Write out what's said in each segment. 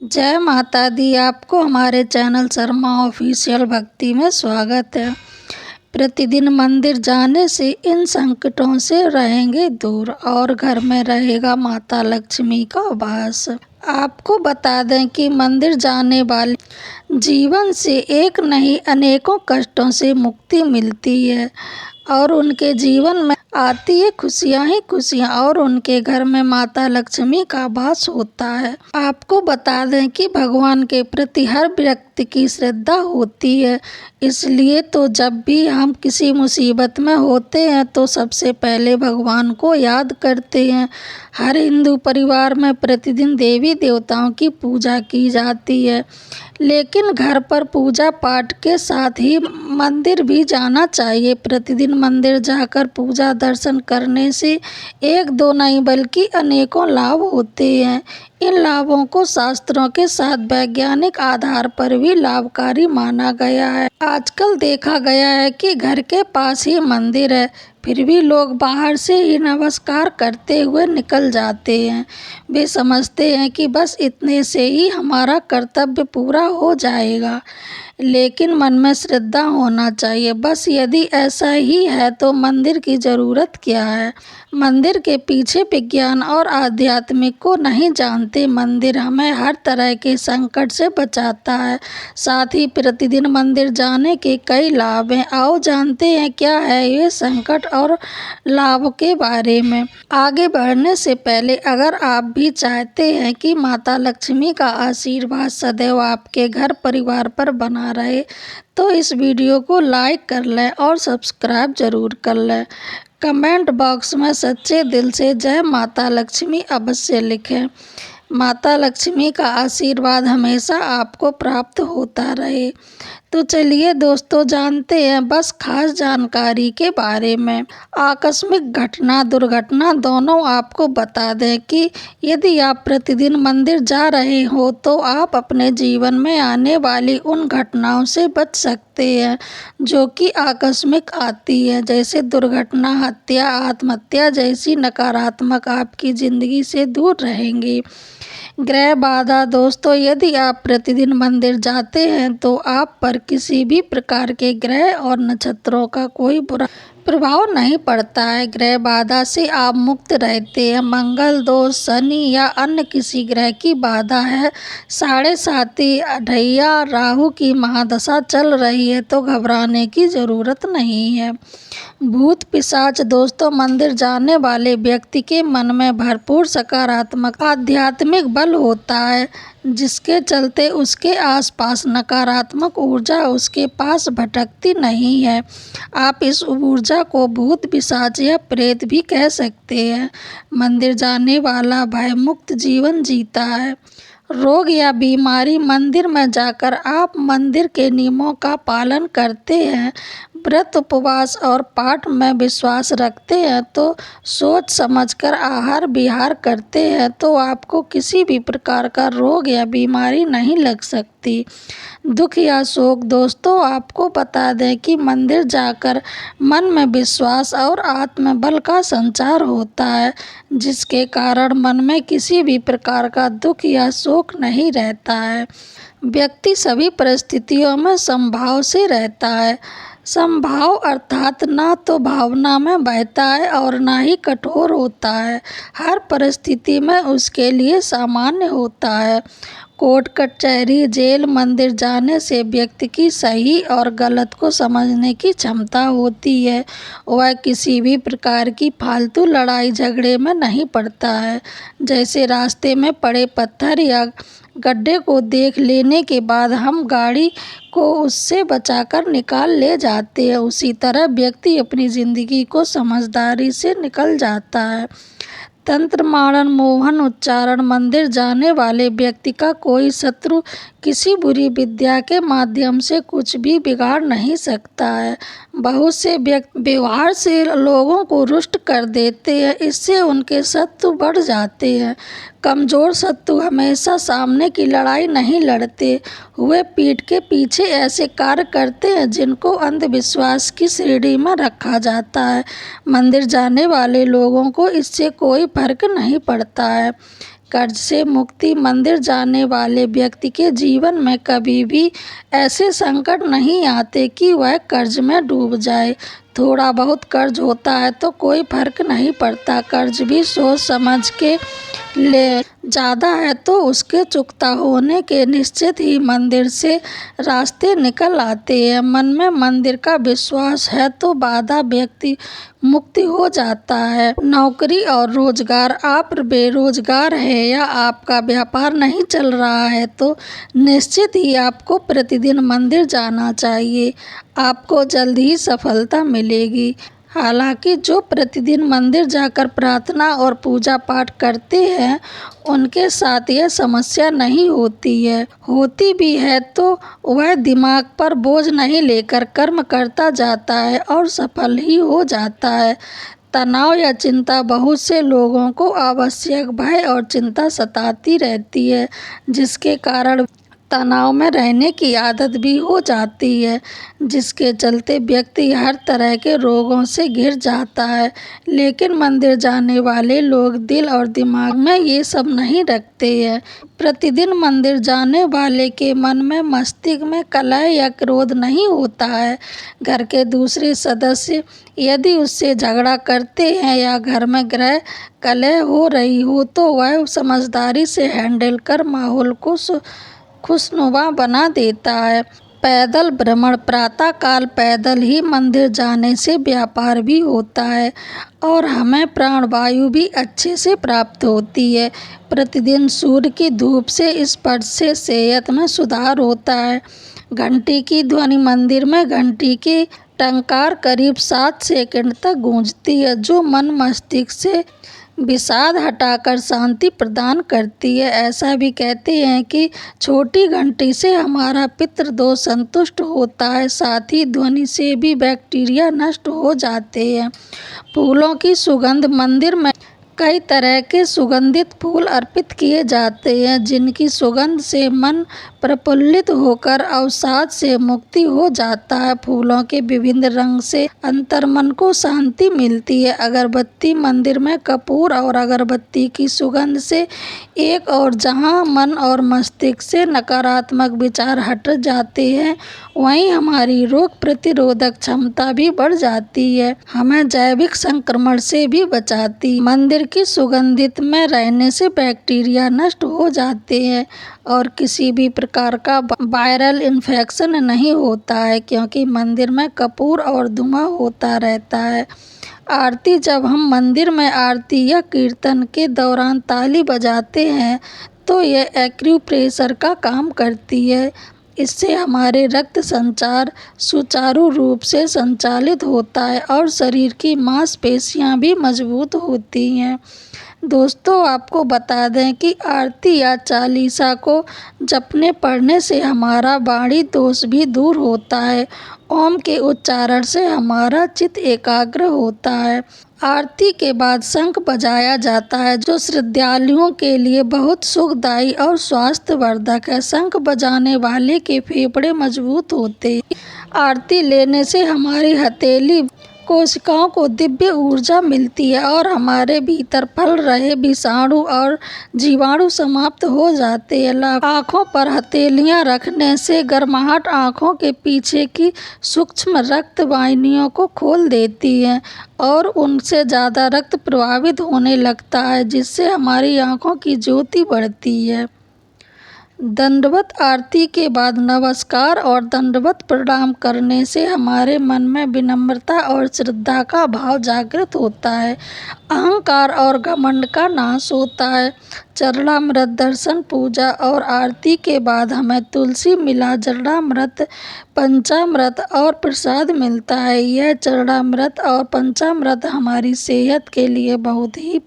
जय माता दी। आपको हमारे चैनल शर्मा ऑफिशियल भक्ति में स्वागत है। प्रतिदिन मंदिर जाने से इन संकटों से रहेंगे दूर और घर में रहेगा माता लक्ष्मी का वास। आपको बता दें कि मंदिर जाने वाले जीवन से एक नहीं अनेकों कष्टों से मुक्ति मिलती है और उनके जीवन में आती है खुशियां ही खुशियां और उनके घर में माता लक्ष्मी का वास होता है। आपको बता दें कि भगवान के प्रति हर व्यक्ति की श्रद्धा होती है, इसलिए तो जब भी हम किसी मुसीबत में होते हैं तो सबसे पहले भगवान को याद करते हैं। हर हिंदू परिवार में प्रतिदिन देवी देवताओं की पूजा की जाती है, लेकिन घर पर पूजा पाठ के साथ ही मंदिर भी जाना चाहिए। प्रतिदिन मंदिर जाकर पूजा दर्शन करने से एक दो नहीं बल्कि अनेकों लाभ होते हैं। इन लाभों को शास्त्रों के साथ वैज्ञानिक आधार पर भी लाभकारी माना गया है। आजकल देखा गया है कि घर के पास ही मंदिर है, फिर भी लोग बाहर से ही नमस्कार करते हुए निकल जाते हैं। वे समझते हैं कि बस इतने से ही हमारा कर्तव्य पूरा हो जाएगा, लेकिन मन में श्रद्धा होना चाहिए। बस यदि ऐसा ही है तो मंदिर की ज़रूरत क्या है। मंदिर के पीछे विज्ञान और आध्यात्मिक को नहीं जानते। मंदिर हमें हर तरह के संकट से बचाता है। साथ ही प्रतिदिन मंदिर जाने के कई लाभ हैं। आओ जानते हैं क्या है ये संकट और लाभ के बारे में। आगे बढ़ने से पहले अगर आप भी चाहते हैं कि माता लक्ष्मी का आशीर्वाद सदैव आपके घर परिवार पर बना रहे तो इस वीडियो को लाइक कर लें और सब्सक्राइब जरूर कर लें। कमेंट बॉक्स में सच्चे दिल से जय माता लक्ष्मी अवश्य लिखें। माता लक्ष्मी का आशीर्वाद हमेशा आपको प्राप्त होता रहे। तो चलिए दोस्तों जानते हैं बस खास जानकारी के बारे में। आकस्मिक घटना दुर्घटना दोनों आपको बता दें कि यदि आप प्रतिदिन मंदिर जा रहे हो तो आप अपने जीवन में आने वाली उन घटनाओं से बच सकते हैं जो कि आकस्मिक आती है, जैसे दुर्घटना, हत्या, आत्महत्या जैसी नकारात्मक आपकी ज़िंदगी से दूर रहेंगी। ग्रह बाधा दोस्तों, यदि आप प्रतिदिन मंदिर जाते हैं तो आप पर किसी भी प्रकार के ग्रह और नक्षत्रों का कोई बुरा प्रभाव नहीं पड़ता है। ग्रह बाधा से आप मुक्त रहते हैं। मंगल दोष, शनि या अन्य किसी ग्रह की बाधा है, साढ़े साती, अढ़ैया, राहु की महादशा चल रही है तो घबराने की ज़रूरत नहीं है। भूत पिशाच दोस्तों, मंदिर जाने वाले व्यक्ति के मन में भरपूर सकारात्मक आध्यात्मिक बल होता है, जिसके चलते उसके आसपास नकारात्मक ऊर्जा उसके पास भटकती नहीं है। आप इस ऊर्जा को भूत पिशाच या प्रेत भी कह सकते हैं। मंदिर जाने वाला भयमुक्त जीवन जीता है। रोग या बीमारी, मंदिर में जाकर आप मंदिर के नियमों का पालन करते हैं, व्रत उपवास और पाठ में विश्वास रखते हैं तो सोच समझकर आहार विहार करते हैं तो आपको किसी भी प्रकार का रोग या बीमारी नहीं लग सकती। दुख या शोक दोस्तों, आपको बता दें कि मंदिर जाकर मन में विश्वास और आत्मबल का संचार होता है, जिसके कारण मन में किसी भी प्रकार का दुख या शोक नहीं रहता है। व्यक्ति सभी परिस्थितियों में समभाव से रहता है। समभाव अर्थात ना तो भावना में बहता है और ना ही कठोर होता है। हर परिस्थिति में उसके लिए सामान्य होता है। कोर्ट कचहरी, जेल, मंदिर जाने से व्यक्ति की सही और गलत को समझने की क्षमता होती है। वह किसी भी प्रकार की फालतू लड़ाई झगड़े में नहीं पड़ता है। जैसे रास्ते में पड़े पत्थर या गड्ढे को देख लेने के बाद हम गाड़ी को उससे बचाकर निकाल ले जाते हैं, उसी तरह व्यक्ति अपनी ज़िंदगी को समझदारी से निकल जाता है। तंत्र मारण मोहन उच्चारण, मंदिर जाने वाले व्यक्ति का कोई शत्रु किसी बुरी विद्या के माध्यम से कुछ भी बिगाड़ नहीं सकता है। बहुत से व्यक्ति व्यवहार से लोगों को रुष्ट कर देते हैं, इससे उनके शत्रु बढ़ जाते हैं। कमज़ोर शत्रु हमेशा सामने की लड़ाई नहीं लड़ते हुए पीठ के पीछे ऐसे कार्य करते हैं जिनको अंधविश्वास की श्रेणी में रखा जाता है। मंदिर जाने वाले लोगों को इससे कोई फर्क नहीं पड़ता है। कर्ज से मुक्ति। मंदिर जाने वाले व्यक्ति के जीवन में कभी भी ऐसे संकट नहीं आते कि वह कर्ज में डूब जाए। थोड़ा बहुत कर्ज होता है तो कोई फर्क नहीं पड़ता, कर्ज भी सोच समझ के ले। ज़्यादा है तो उसके चुकता होने के निश्चित ही मंदिर से रास्ते निकल आते हैं। मन में मंदिर का विश्वास है तो बाधा व्यक्ति मुक्ति हो जाता है। नौकरी और रोजगार, आप बेरोजगार है या आपका व्यापार नहीं चल रहा है तो निश्चित ही आपको प्रतिदिन मंदिर जाना चाहिए, आपको जल्द ही सफलता मिलेगी। हालांकि जो प्रतिदिन मंदिर जाकर प्रार्थना और पूजा पाठ करते हैं उनके साथ यह समस्या नहीं होती है। होती भी है तो वह दिमाग पर बोझ नहीं लेकर कर्म करता जाता है और सफल ही हो जाता है। तनाव या चिंता, बहुत से लोगों को अनावश्यक भय और चिंता सताती रहती है जिसके कारण तनाव में रहने की आदत भी हो जाती है, जिसके चलते व्यक्ति हर तरह के रोगों से घिर जाता है। लेकिन मंदिर जाने वाले लोग दिल और दिमाग में ये सब नहीं रखते हैं। प्रतिदिन मंदिर जाने वाले के मन में, मस्तिष्क में कलह या क्रोध नहीं होता है। घर के दूसरे सदस्य यदि उससे झगड़ा करते हैं या घर में गृह कलह हो रही हो तो वह समझदारी से हैंडल कर माहौल को खुशनुमा बना देता है। पैदल भ्रमण, प्रातः काल पैदल ही मंदिर जाने से व्यापार भी होता है और हमें प्राणवायु भी अच्छे से प्राप्त होती है। प्रतिदिन सूर्य की धूप से स्पर्श से सेहत में सुधार होता है। घंटी की ध्वनि, मंदिर में घंटी की टंकार करीब 7 सेकंड तक गूंजती है जो मन मस्तिष्क से विषाद हटाकर शांति प्रदान करती है। ऐसा भी कहते हैं कि छोटी घंटी से हमारा पितृदोष संतुष्ट होता है, साथ ही ध्वनि से भी बैक्टीरिया नष्ट हो जाते हैं। फूलों की सुगंध, मंदिर में कई तरह के सुगंधित फूल अर्पित किए जाते हैं जिनकी सुगंध से मन प्रफुल्लित होकर अवसाद से मुक्ति हो जाता है। फूलों के विभिन्न रंग से अंतर्मन को शांति मिलती है। अगरबत्ती, मंदिर में कपूर और अगरबत्ती की सुगंध से एक और जहां मन और मस्तिष्क से नकारात्मक विचार हट जाते हैं वहीं हमारी रोग प्रतिरोधक क्षमता भी बढ़ जाती है, हमें जैविक संक्रमण से भी बचाती। मंदिर की सुगंधित में रहने से बैक्टीरिया नष्ट हो जाते हैं और किसी भी प्रकार का वायरल इन्फेक्शन नहीं होता है क्योंकि मंदिर में कपूर और धुआं होता रहता है। आरती, जब हम मंदिर में आरती या कीर्तन के दौरान ताली बजाते हैं तो यह एक्यूप्रेशर का काम करती है। इससे हमारे रक्त संचार सुचारू रूप से संचालित होता है और शरीर की मांसपेशियां भी मजबूत होती हैं। दोस्तों, आपको बता दें कि आरती या चालीसा को जपने पढ़ने से हमारा वाणी दोष भी दूर होता है। ओम के उच्चारण से हमारा चित्त एकाग्र होता है। आरती के बाद शंख बजाया जाता है जो श्रद्धालुओं के लिए बहुत सुखदायी और स्वास्थ्यवर्धक है। शंख बजाने वाले के फेफड़े मजबूत होते हैं। आरती लेने से हमारी हथेली कोशिकाओं को दिव्य ऊर्जा मिलती है और हमारे भीतर फैल रहे विषाणु और जीवाणु समाप्त हो जाते हैं। आँखों पर हथेलियाँ रखने से गर्माहट आँखों के पीछे की सूक्ष्म रक्त वाहिनियों को खोल देती है और उनसे ज़्यादा रक्त प्रवाहित होने लगता है जिससे हमारी आँखों की ज्योति बढ़ती है। दंडवत, आरती के बाद नमस्कार और दंडवत प्रणाम करने से हमारे मन में विनम्रता और श्रद्धा का भाव जागृत होता है। अहंकार और घमंड का नाश होता है। चरणामृत, दर्शन, पूजा और आरती के बाद हमें तुलसी मिला चरणामृत, पंचामृत और प्रसाद मिलता है। यह चरणामृत और पंचामृत हमारी सेहत के लिए बहुत ही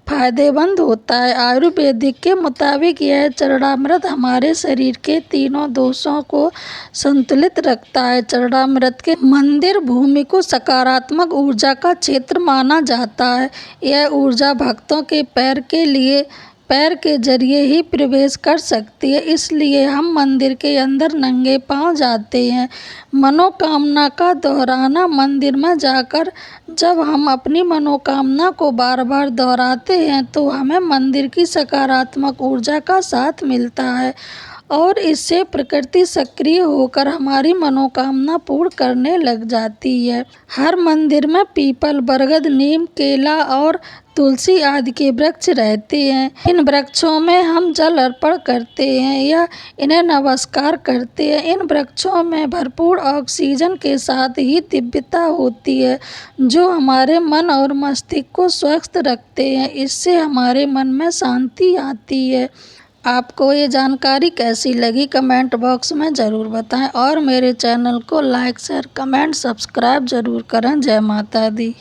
फायदेमंद होता है। आयुर्वेदिक के मुताबिक यह चरणामृत हमारे शरीर के तीनों दोषों को संतुलित रखता है। चरणामृत के मंदिर भूमि को सकारात्मक ऊर्जा का क्षेत्र माना जाता है। यह ऊर्जा भक्तों के पैर के लिए पैर के जरिए ही प्रवेश कर सकती है, इसलिए हम मंदिर के अंदर नंगे पांव जाते हैं। मनोकामना का दोहराना। मंदिर में जाकर जब हम अपनी मनोकामना को बार बार दोहराते हैं तो हमें मंदिर की सकारात्मक ऊर्जा का साथ मिलता है और इससे प्रकृति सक्रिय होकर हमारी मनोकामना पूर्ण करने लग जाती है। हर मंदिर में पीपल, बरगद, नीम, केला और तुलसी आदि के वृक्ष रहते हैं। इन वृक्षों में हम जल अर्पण करते हैं या इन्हें नमस्कार करते हैं। इन वृक्षों में भरपूर ऑक्सीजन के साथ ही दिव्यता होती है जो हमारे मन और मस्तिष्क को स्वस्थ रखते हैं। इससे हमारे मन में शांति आती है। आपको ये जानकारी कैसी लगी कमेंट बॉक्स में ज़रूर बताएं और मेरे चैनल को लाइक, शेयर, कमेंट, सब्सक्राइब ज़रूर करें। जय माता दी।